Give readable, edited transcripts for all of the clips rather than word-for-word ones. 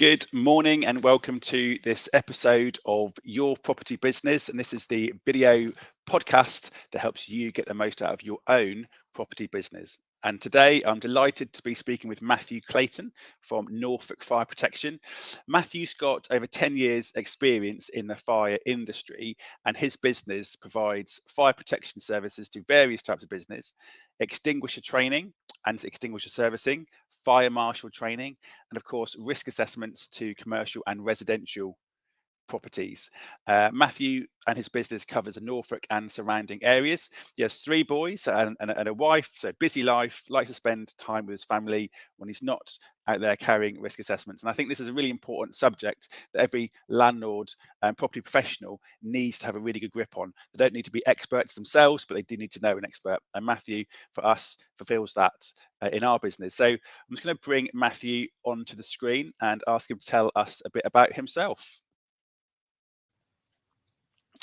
Good morning and welcome to this episode of Your Property Business. And this is the video podcast that helps you get the most out of your own property business. And today I'm delighted to be speaking with Matthew Clayton from Norfolk Fire Protection. Matthew's got over 10 years experience in the fire industry, and his business provides fire protection services to various types of business, extinguisher training and extinguisher servicing, fire marshal training, and of course, risk assessments to commercial and residential properties. Matthew and his business covers the Norfolk and surrounding areas. He has 3 boys and a wife, so busy life, likes to spend time with his family when he's not out there carrying risk assessments. And I think this is a really important subject that every landlord and property professional needs to have a really good grip on. They don't need to be experts themselves, but they do need to know an expert. And Matthew, for us, fulfills that in our business. So I'm just going to bring Matthew onto the screen and ask him to tell us a bit about himself.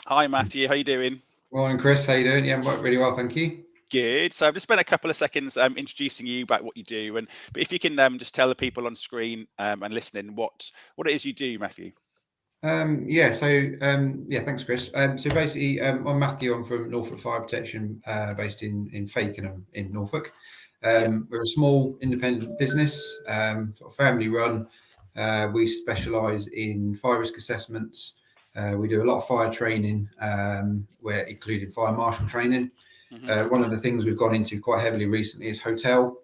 Hi, Matthew. How you doing? Morning, Chris. How you doing? Yeah, I'm really well, thank you. Good. So I've just spent a couple of seconds introducing you about what you do, but if you can just tell the people on screen and listening what it is you do, Matthew. Thanks, Chris. So basically, I'm Matthew. I'm from Norfolk Fire Protection, based in Fakenham in Norfolk. We're a small independent business, sort of family run. We specialise in fire risk assessments. We do a lot of fire training, where including fire marshal training. One of the things we've gone into quite heavily recently is hotel,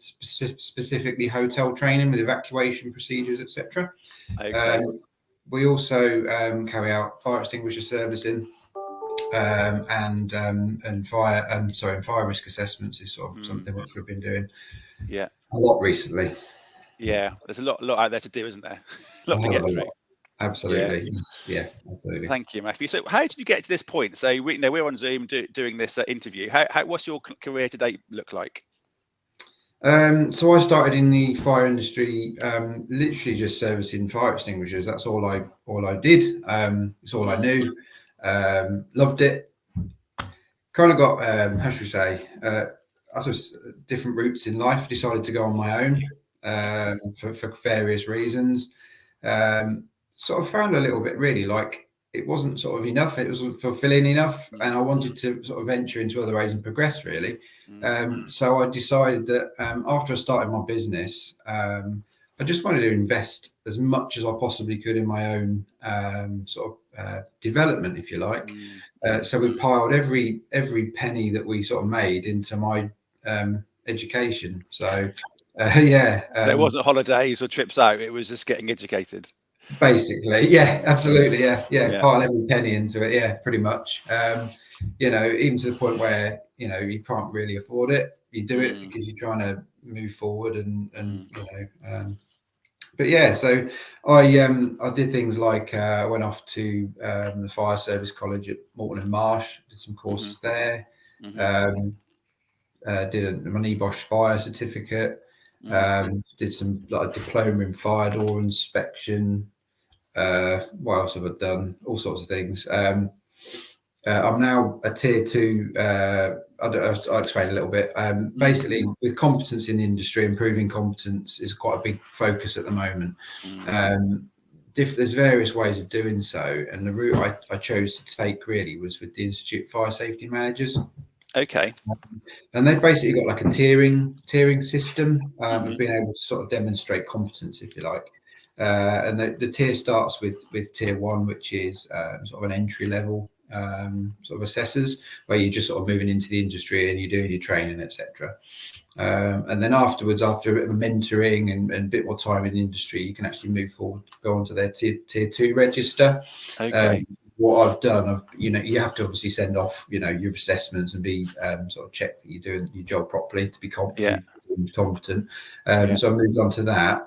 specifically hotel training with evacuation procedures, etc. Okay. We also carry out fire extinguisher servicing, and fire risk assessments is sort of something which we've been doing a lot recently. Yeah, there's a lot out there to do, isn't there? A lot to get through. Absolutely. Yeah, absolutely. Thank you, Matthew. So how did you get to this point? So we're on Zoom doing this interview. What's your career to date look like? So I started in the fire industry, literally just servicing fire extinguishers. That's all I did. It's all I knew. Loved it. Kind of got, how should we say, I suppose different routes in life. Decided to go on my own for various reasons. Sort of found a little bit really like it wasn't sort of enough. It wasn't fulfilling enough, and I wanted to sort of venture into other ways and progress really. So I decided that after I started my business, I just wanted to invest as much as I possibly could in my own development, if you like. So we piled every penny that we sort of made into my education. So there wasn't holidays or trips out. It was just getting educated. Basically, yeah, absolutely, yeah. Pile every penny into it, yeah, pretty much. Even to the point where you can't really afford it. You do it because you're trying to move forward, But yeah, so I did things like I went off to the Fire Service College at Morton and Marsh, did some courses there. Did a NEBOSH fire certificate. Did some like diploma in fire door inspection. What else have I done? All sorts of things. I'm now a tier 2. I'll explain a little bit. Basically, with competence in the industry, improving competence is quite a big focus at the moment. There's various ways of doing so, and the route I chose to take really was with the Institute of Fire Safety Managers. Okay. And they've basically got like a tiering system of being able to sort of demonstrate competence, if you like. And the tier starts with tier 1, which is sort of an entry level sort of assessors, where you're just sort of moving into the industry and you're doing your training, etc. And then afterwards, after a bit of mentoring and a bit more time in the industry, you can actually move forward, go onto their tier 2 register. Okay. What I've done, you have to obviously send off, your assessments and be sort of check that you're doing your job properly to be competent. So I moved on to that.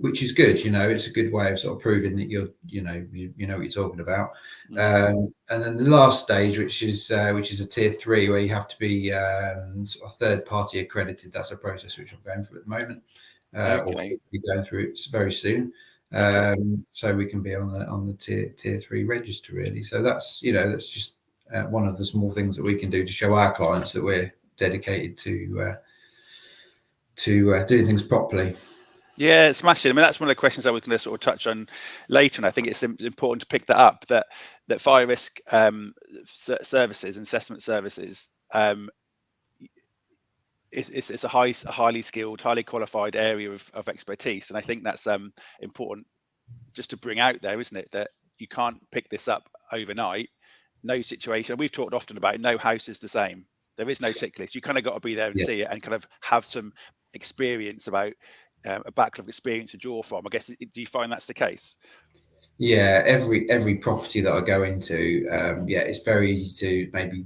Which is good, it's a good way of sort of proving that you know what you're talking about. And then the last stage, which is a tier 3, where you have to be sort of third party accredited. That's a process which I'm going through at the moment, or we'll be going through it very soon. So we can be on the tier 3 register really. So that's that's just one of the small things that we can do to show our clients that we're dedicated to doing things properly. Yeah, smashing. I mean, that's one of the questions I was going to sort of touch on later, and I think it's important to pick that up. That fire risk services and assessment services, it's a highly skilled, highly qualified area of expertise, and I think that's important just to bring out there, isn't it? That you can't pick this up overnight. No situation. We've talked often about no house is the same. There is no tick list. You kind of got to be there and Yeah. see it, and kind of have some experience about a backlog of experience to draw from. I guess, do you find that's the case? Yeah, every property that I go into, yeah, it's very easy to maybe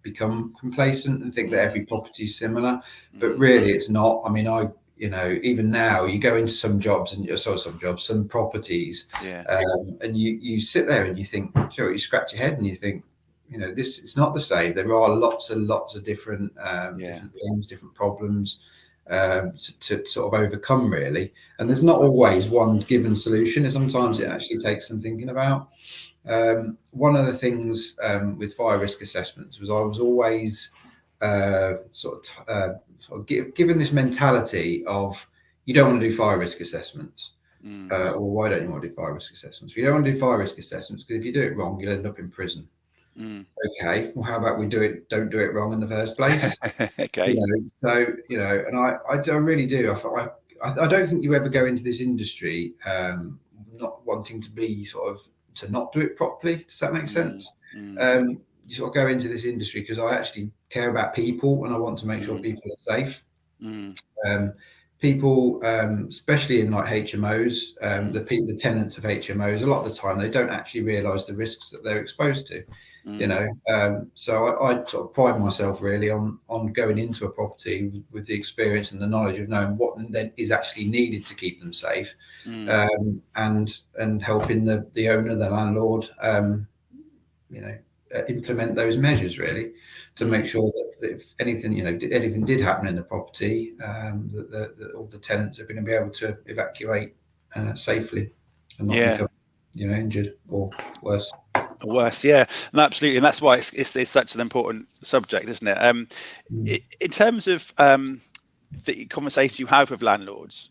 become complacent and think that every property is similar, but really it's not. I mean, even now you go into some jobs and some properties, Yeah. and you sit there and you think, you scratch your head and you think, this it's not the same. There are lots and lots of different different things, different problems to sort of overcome, really. And there's not always one given solution. Sometimes it actually takes some thinking about. One of the things with fire risk assessments was I was always sort of given this mentality of, you don't want to do fire risk assessments. Well, why don't you want to do fire risk assessments? You don't want to do fire risk assessments because if you do it wrong, you'll end up in prison. Okay, well, how about we don't do it wrong in the first place? Okay. And I really do. I don't think you ever go into this industry not wanting to be to not do it properly. Does that make sense? You sort of go into this industry because I actually care about people and I want to make sure people are safe. People, especially in like HMOs, the tenants of HMOs, a lot of the time they don't actually realise the risks that they're exposed to. So I sort of pride myself really on going into a property with the experience and the knowledge of knowing what then is actually needed to keep them safe, and helping the owner, the landlord, implement those measures really to make sure that if anything did happen in the property, that all the tenants are going to be able to evacuate safely and not become injured or worse. Yeah, and absolutely, and that's why it's such an important subject, isn't it? In terms of the conversations you have with landlords,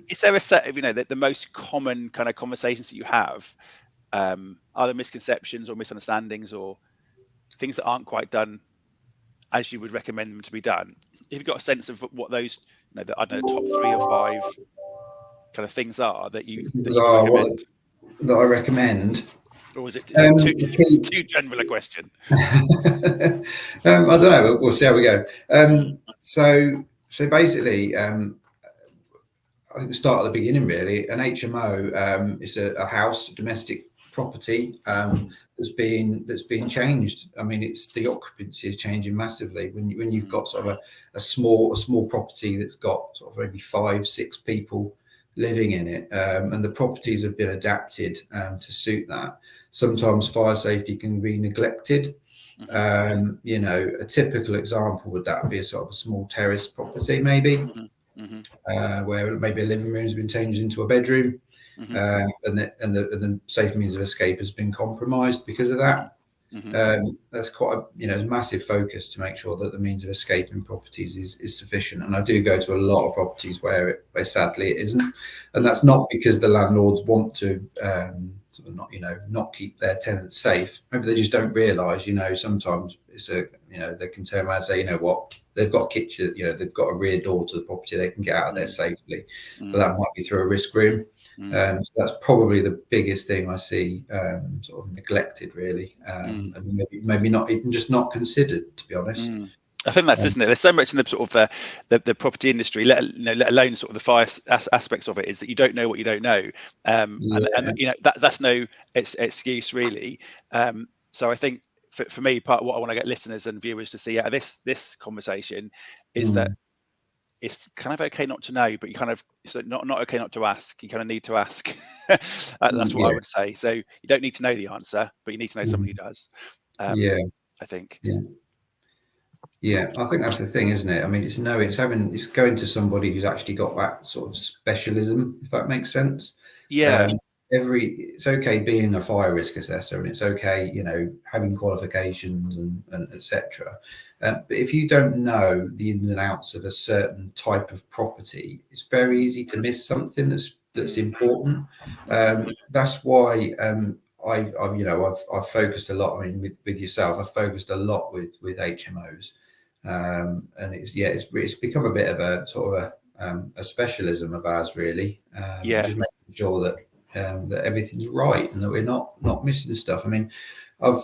is there a set of the most common kind of conversations that you have? Are there misconceptions or misunderstandings or things that aren't quite done as you would recommend them to be done? If you've got a sense of what those, I don't know, top 3 or 5 kind of things are that you recommend, that I recommend, or is it too general a question? I don't know. We'll see how we go. So basically, I think we start at the beginning really. An HMO is a house, domestic property, that's being changed. I mean, it's the occupancy is changing massively when you've got sort of a small property that's got sort of maybe 5-6 people living in it, and the properties have been adapted to suit that. Sometimes fire safety can be neglected. A typical example would that be a sort of a small terrace property maybe. Where maybe a living room has been changed into a bedroom, and the safe means of escape has been compromised because of that. That's quite a massive focus to make sure that the means of escape in properties is sufficient. And I do go to a lot of properties where sadly it isn't, and that's not because the landlords want to sort of not keep their tenants safe. Maybe they just don't realise. Sometimes it's they can turn around and say, what, they've got a kitchen, they've got a rear door to the property, they can get out of there safely, but that might be through a risk room. So that's probably the biggest thing I see sort of neglected really, and maybe not even just not considered, to be honest. I think that's, isn't it? There's so much in the sort of the property industry, let alone sort of the fire aspects of it, is that you don't know what you don't know, and that's no excuse really. So I think for me, part of what I want to get listeners and viewers to see out of this conversation is that it's kind of okay not to know, but it's not okay not to ask. You kind of need to ask. That's what I would say. So you don't need to know the answer, but you need to know someone who does. I think. Yeah, I think that's the thing, isn't it? I mean, it's going to somebody who's actually got that sort of specialism, if that makes sense. Yeah. It's okay being a fire risk assessor, and it's okay, having qualifications and etc. But if you don't know the ins and outs of a certain type of property, it's very easy to miss something that's important. That's why I've focused a lot. I mean, with yourself, I've focused a lot with HMOs, and it's become a bit of a sort of a specialism of ours, really. Just making sure that everything's right and that we're not missing stuff. I mean, I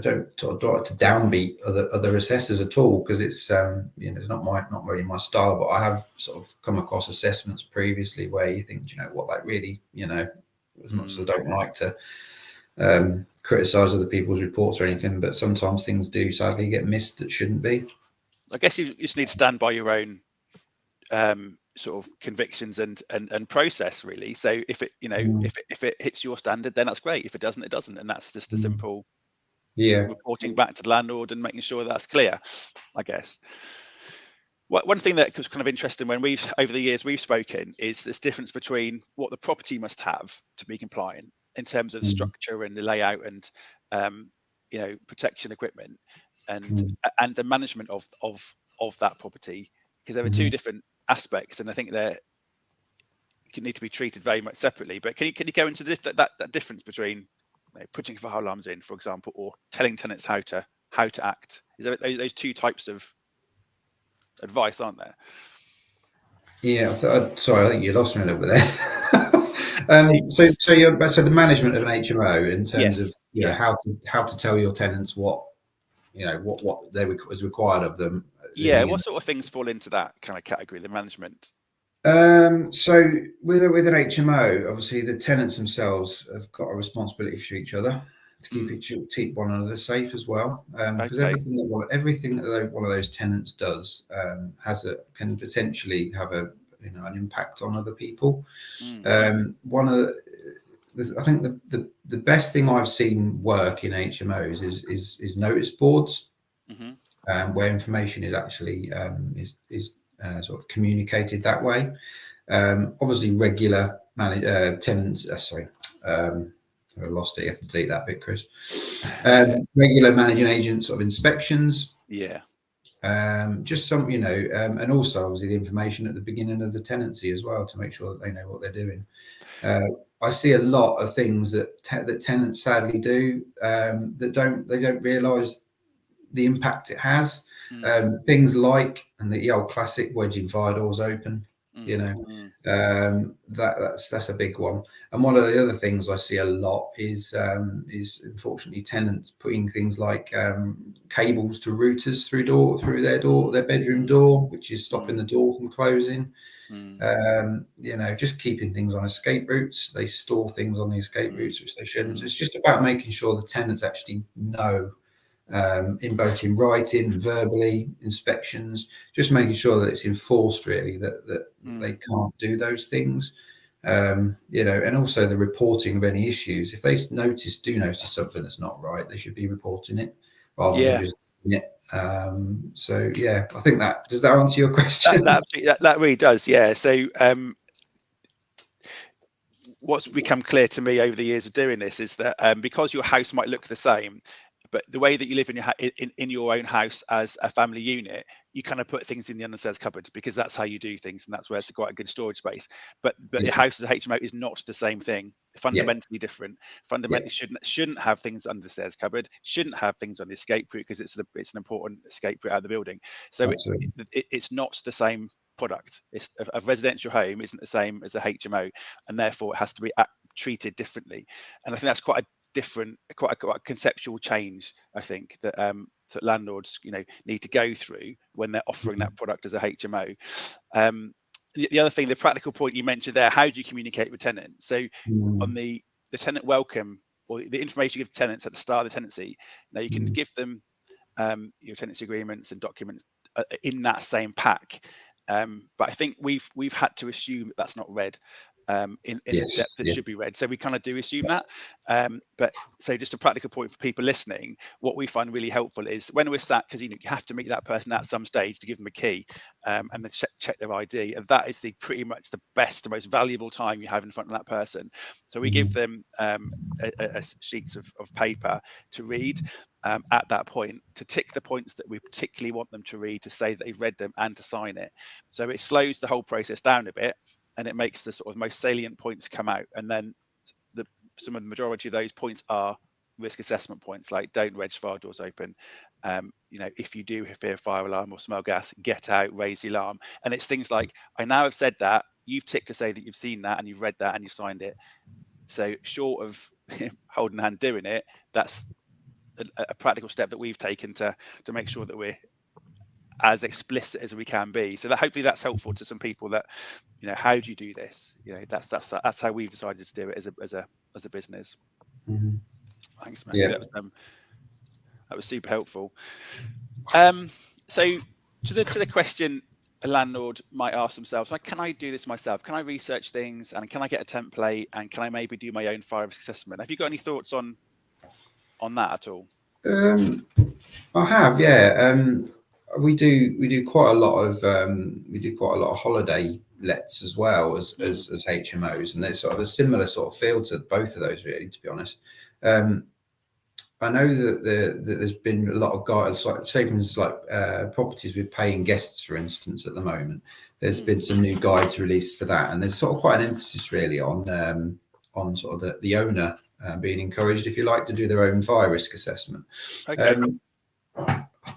don't like to downbeat other assessors at all, because it's it's not really my style. But I have sort of come across assessments previously where you think, what, like, really, as much as I don't like to criticize other people's reports or anything, but sometimes things do sadly get missed that shouldn't be. I guess you just need to stand by your own sort of convictions and process, really. So if it if it hits your standard, then that's great. If it doesn't, it doesn't, and that's just a simple reporting back to the landlord and making sure that's clear, I guess. One thing that was kind of interesting when over the years we've spoken is this difference between what the property must have to be compliant in terms of structure and the layout and protection equipment and the management of that property, because there are two different aspects, and I think they need to be treated very much separately. But can you go into that difference between putting fire alarms in, for example, or telling tenants how to act? Is there those two types of advice, aren't there? Yeah, sorry, I think you lost me a little bit there. So the management of an HMO in terms of how to tell your tenants what is required of them. What sort of things fall into that kind of category, the management? So with an HMO, obviously the tenants themselves have got a responsibility for each other to keep one another safe as well, because everything that one of those tenants does can potentially have an impact on other people. One of I think the best thing I've seen work in HMOs is notice boards, where information is actually sort of communicated that way. Obviously, regular tenants. I lost it. You have to delete that bit, Chris. Regular managing agent sort of inspections. Just some, and also obviously the information at the beginning of the tenancy as well, to make sure that they know what they're doing. I see a lot of things that tenants sadly do that they don't realise the impact it has. Things like, and the old classic, wedging fire doors open. That's a big one. And one of the other things I see a lot is unfortunately tenants putting things like cables to routers through their bedroom door, which is stopping the door from closing. Just keeping things on escape routes. They store things on the escape routes which they shouldn't. It's just about making sure the tenants actually know, in writing, verbally, inspections, just making sure that it's enforced, really, that they can't do those things. And also the reporting of any issues. If they do notice something that's not right, they should be reporting it rather than just doing it. I think does that answer your question? That really does. So what's become clear to me over the years of doing this is that because your house might look the same, but the way that you live in your own house as a family unit, you kind of put things in the understairs cupboards because that's how you do things, and that's where it's quite a good storage space. But your house as a HMO is not the same thing. Fundamentally different. Fundamentally shouldn't have things under the stairs cupboard. Shouldn't have things on the escape route because it's an important escape route out of the building. So it's not the same product. A residential home isn't the same as a HMO, and therefore it has to be treated differently. And I think that's quite a conceptual change, I think, that that landlords need to go through when they're offering that product as a HMO. The other thing, the practical point you mentioned there, how do you communicate with tenants? So on the tenant welcome, or the information you give tenants at the start of the tenancy, now you can give them your tenancy agreements and documents in that same pack. But I think we've had to assume that's not read. in the depth that should be read. So we kind of do assume that. But so just a practical point for people listening, what we find really helpful is when we're sat, because you have to meet that person at some stage to give them a key and then check their ID. And that is pretty much the best, the most valuable time you have in front of that person. So we give them sheets of paper to read at that point, to tick the points that we particularly want them to read, to say that they've read them and to sign it. So it slows the whole process down a bit, and it makes the sort of most salient points come out. And then some of the majority of those points are risk assessment points, like don't reg fire doors open. If you do hear fire alarm or smell gas, get out, raise the alarm. And it's things like, I now have said that, you've ticked to say that you've seen that and you've read that and you signed it. So short of holding hand doing it, that's a practical step that we've taken to make sure that we're as explicit as we can be. So that hopefully that's helpful to some people that, how do you do this? That's how we've decided to do it as a business. Thanks, Matthew. Yeah. That was super helpful. So to the question a landlord might ask themselves, like, can I do this myself? Can I research things, and can I get a template, and can I maybe do my own fire risk assessment? Have you got any thoughts on that at all? I have, yeah. We do quite a lot of holiday lets as well as HMOs, and there's sort of a similar sort of feel to both of those, really, to be honest. I know that there's been a lot of guides, like, say for instance, like properties with paying guests, for instance, at the moment. There's been some new guides released for that, and there's sort of quite an emphasis really on sort of the owner being encouraged, if you like, to do their own fire risk assessment. Okay.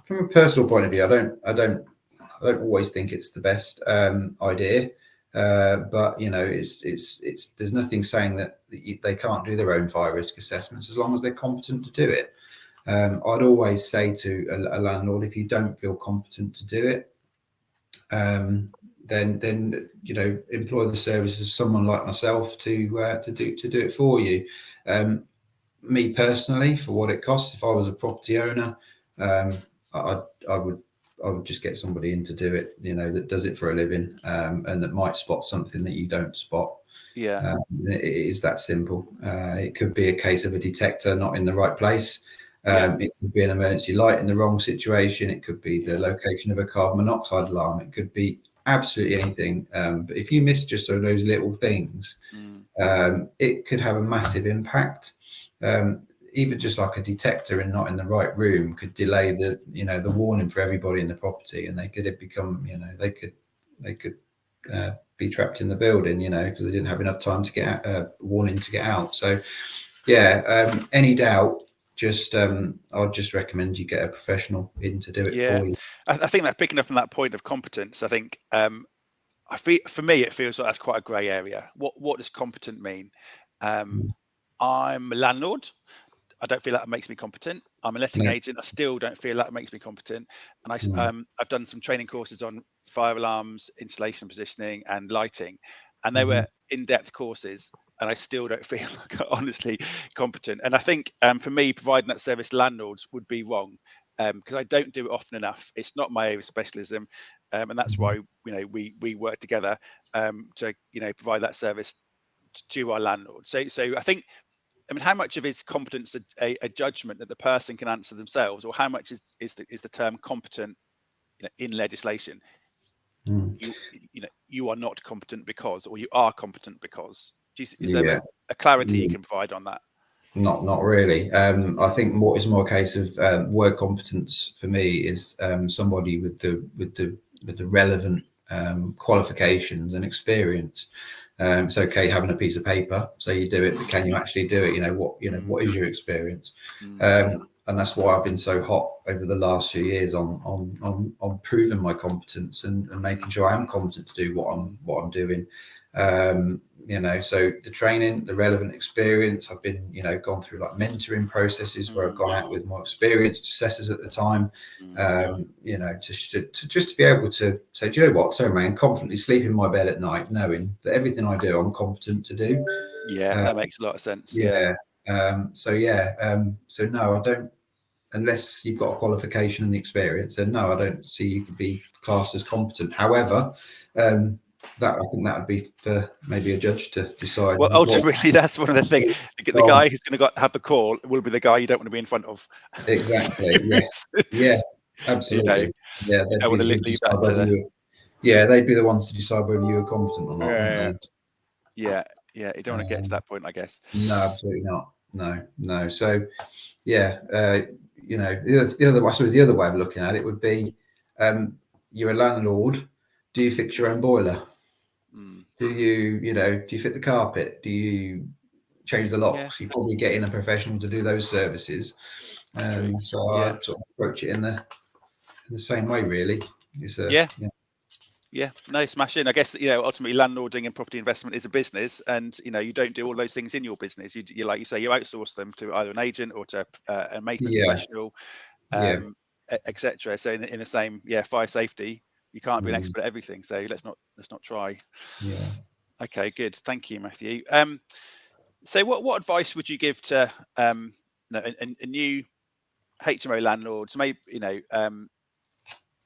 From a personal point of view, I don't always think it's the best idea, but it's there's nothing saying that they can't do their own fire risk assessments as long as they're competent to do it. I'd always say to a landlord, if you don't feel competent to do it, then employ the services of someone like myself to do it for you. Me personally, for what it costs, if I was a property owner, I would just get somebody in to do it, that does it for a living, and that might spot something that you don't spot. Yeah. It is that simple. It could be a case of a detector not in the right place. It could be an emergency light in the wrong situation. It could be the location of a carbon monoxide alarm. It could be absolutely anything. But if you miss just those little things, it could have a massive impact. Even just like a detector and not in the right room could delay the warning for everybody in the property, and they could become, they could be trapped in the building, because they didn't have enough time to get warning to get out. So any doubt, I'd just recommend you get a professional in to do it for you. I think that, picking up on that point of competence, I think for me it feels like that's quite a grey area. What does competent mean? I'm a landlord. I don't feel like that makes me competent. I'm a letting agent. I still don't feel like it makes me competent. And I've done some training courses on fire alarms, installation, positioning, and lighting, and they were in-depth courses. And I still don't feel like I'm honestly competent. And I think for me, providing that service to landlords would be wrong, because I don't do it often enough. It's not my area of specialism, and that's why we work together to provide that service to our landlords. So I think. I mean, how much of is competence a judgment that the person can answer themselves, or how much is the term competent, in legislation? You are not competent because, or you are competent because. Is there a clarity you can provide on that? Not really. I think what is more a case of word competence for me is somebody with the relevant qualifications and experience. It's okay having a piece of paper, so you do it, but can you actually do it? What is your experience? And that's why I've been so hot over the last few years on proving my competence and making sure I am competent to do what I'm doing. So the training, the relevant experience, I've been, gone through like mentoring processes where I've gone out with more experienced assessors at the time, to just to be able to say, do you know what, so man, confidently sleep in my bed at night, knowing that everything I do, I'm competent to do. That makes a lot of sense. So no, I don't, unless you've got a qualification and the experience, then no, I don't see you could be classed as competent. However, I think that would be for maybe a judge to decide. Well, as well. ultimately, that's one of the things. The guy who's going to have the call will be the guy you don't want to be in front of. Exactly. Yes. Yeah. You know, Absolutely. Yeah. you They'd don't be want to who leave decide that to whether the. you. Yeah, they'd be the ones to decide whether you were competent or not, wouldn't they? Yeah. You don't want to get to that point, I guess. No, absolutely not. No. So, yeah, the other, I suppose the other way of looking at it would be, you're a landlord. Do you fix your own boiler? Do do you fit the carpet? Do you change the locks? You probably get in a professional to do those services. So I sort of approach it in the same way, really. No, smashing. I guess ultimately landlording and property investment is a business, and you don't do all those things in your business. You like you say, you outsource them to either an agent or to a maintenance professional, etc. So in the same, fire safety, you can't be an expert at everything. So let's not try. Yeah. Okay, good. Thank you, Matthew. So what advice would you give to a new HMO landlord, so maybe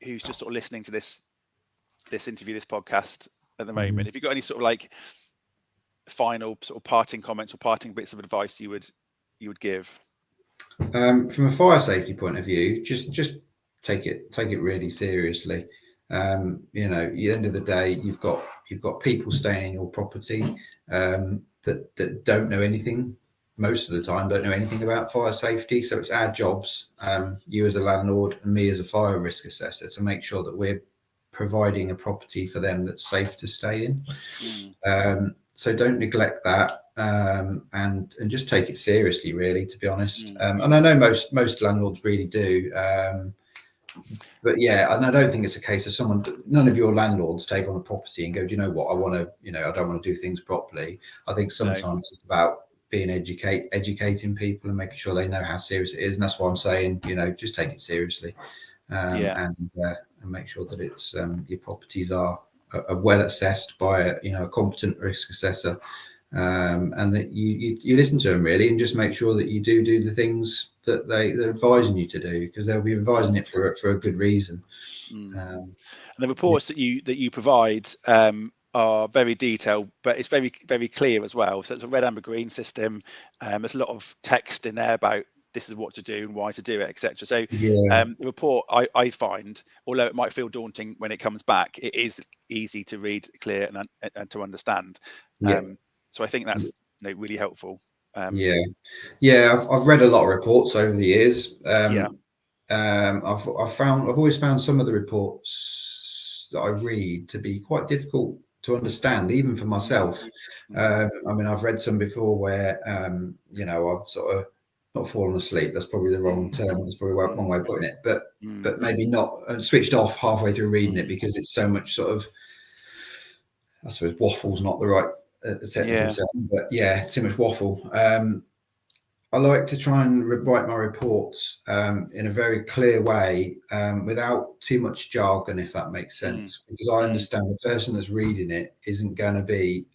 who's just sort of listening to this interview, this podcast at the moment? If you've got any sort of like final sort of parting comments or parting bits of advice you would give? From a fire safety point of view, just take it really seriously. At the end of the day, you've got people staying in your property that don't know anything. Most of the time, don't know anything about fire safety. So it's our jobs, you as a landlord and me as a fire risk assessor, to make sure that we're providing a property for them that's safe to stay in. So don't neglect that, and just take it seriously, really, to be honest. And I know most landlords really do. But yeah, and I don't think it's a case of none of your landlords take on a property and go, do you know what, I want to, I don't want to do things properly. I think sometimes it's about being educating people and making sure they know how serious it is. And that's why I'm saying, just take it seriously, and make sure that it's your properties are well assessed by a competent risk assessor, and that you listen to them, really, and just make sure that you do the things that they're advising you to do, because they'll be advising it for a good reason. And the reports that you provide are very detailed, but it's very, very clear as well. So it's a red, amber, green system. There's a lot of text in there about this is what to do and why to do it, etc. So the report, I find, although it might feel daunting when it comes back, it is easy to read, clear, and to understand. So I think that's really helpful. I've read a lot of reports over the years. I've always found some of the reports that I read to be quite difficult to understand, even for myself. I've read some before where I've sort of not fallen asleep. That's probably the wrong term. That's probably the wrong way of putting it. But maybe not switched off halfway through reading it, because it's so much sort of, I suppose, waffle's not the right technical term, but too much waffle. I like to try and write my reports in a very clear way, without too much jargon, if that makes sense, because I understand the person that's reading it isn't going to be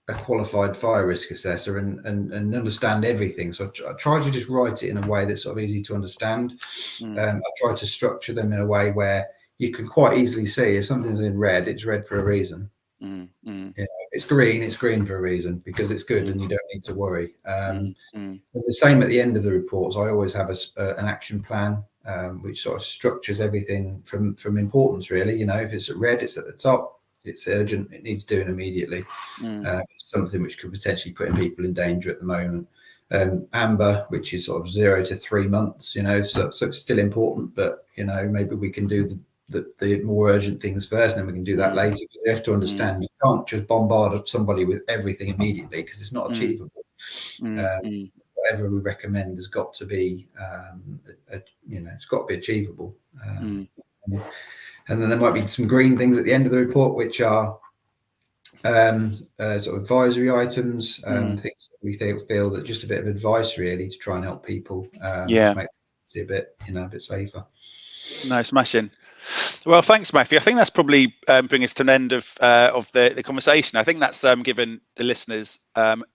a qualified fire risk assessor and understand everything. So I try to just write it in a way that's sort of easy to understand. I try to structure them in a way where you can quite easily see if something's in red, it's red for a reason. If it's green for a reason, because it's good and you don't need to worry. But the same at the end of the reports, I always have an action plan, which sort of structures everything from importance, really. If it's red, it's at the top, it's urgent, it needs doing immediately. It's something which could potentially put people in danger at the moment. Amber, which is sort of 0 to 3 months, so it's still important, but maybe we can do the more urgent things first, and then we can do that later. You have to understand, you can't just bombard somebody with everything immediately, because it's not achievable. Whatever we recommend has got to be, it's got to be achievable. And then there might be some green things at the end of the report, which are sort of advisory items, things that we feel that just a bit of advice, really, to try and help people make it a bit safer. No, smashing. Well, thanks, Matthew. I think that's probably bring us to an end of the conversation. I think that's given the listeners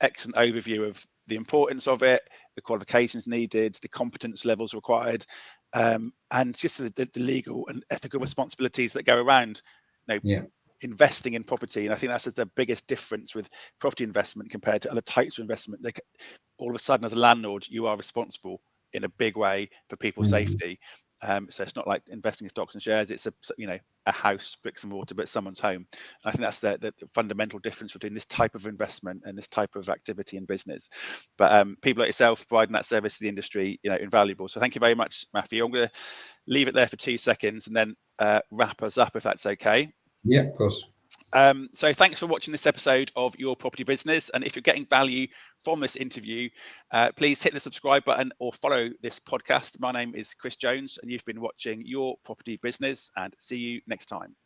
excellent overview of the importance of it, the qualifications needed, the competence levels required, and just the legal and ethical responsibilities that go around investing in property. And I think that's the biggest difference with property investment compared to other types of investment. All of a sudden, as a landlord, you are responsible in a big way for people's safety. So it's not like investing in stocks and shares. It's a house, bricks and mortar, but someone's home. And I think that's the fundamental difference between this type of investment and this type of activity in business. But people like yourself providing that service to the industry, invaluable. So thank you very much, Matthew. I'm going to leave it there for 2 seconds and then wrap us up if that's okay. Yeah, of course. So thanks for watching this episode of Your Property Business. And if you're getting value from this interview, please hit the subscribe button or follow this podcast. My name is Chris Jones, and you've been watching Your Property Business, and see you next time.